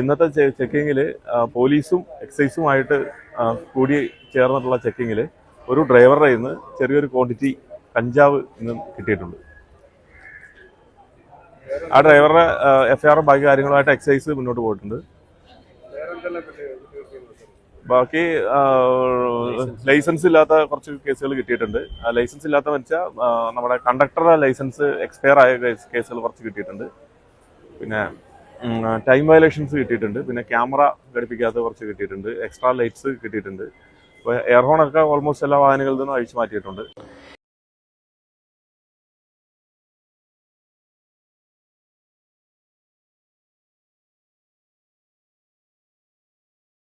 ഇന്നത്തെ ചെക്കിങ്ങിൽ പോലീസും എക്സൈസുമായിട്ട് കൂടി ചേർന്നിട്ടുള്ള ചെക്കിങ്ങിൽ ഒരു ഡ്രൈവറുടെ ഇന്ന് ചെറിയൊരു ക്വാണ്ടിറ്റി കഞ്ചാവ് ഇന്ന് കിട്ടിയിട്ടുണ്ട്. ആ ഡ്രൈവറുടെ എഫ്ഐആറും ബാക്കി കാര്യങ്ങളുമായിട്ട് എക്സൈസ് മുന്നോട്ട് പോയിട്ടുണ്ട്. ബാക്കി ലൈസൻസ് ഇല്ലാത്ത കുറച്ച് കേസുകൾ കിട്ടിയിട്ടുണ്ട്. ലൈസൻസ് ഇല്ലാത്ത വെച്ചാൽ നമ്മുടെ കണ്ടക്ടറുടെ ലൈസൻസ് എക്സ്പയർ ആയ കേസുകൾ കുറച്ച് കിട്ടിയിട്ടുണ്ട്. പിന്നെ ടൈം വയലേഷൻസ് കിട്ടിയിട്ടുണ്ട്. പിന്നെ ക്യാമറ ഘടിപ്പിക്കാത്ത കുറച്ച് കിട്ടിയിട്ടുണ്ട്. എക്സ്ട്രാ ലൈറ്റ്സ് കിട്ടിയിട്ടുണ്ട്. അപ്പോൾ എയർ ഹോണൊക്കെ ഓൾമോസ്റ്റ് എല്ലാ വാഹനങ്ങളിൽ നിന്നും അഴിച്ചു മാറ്റിയിട്ടുണ്ട്.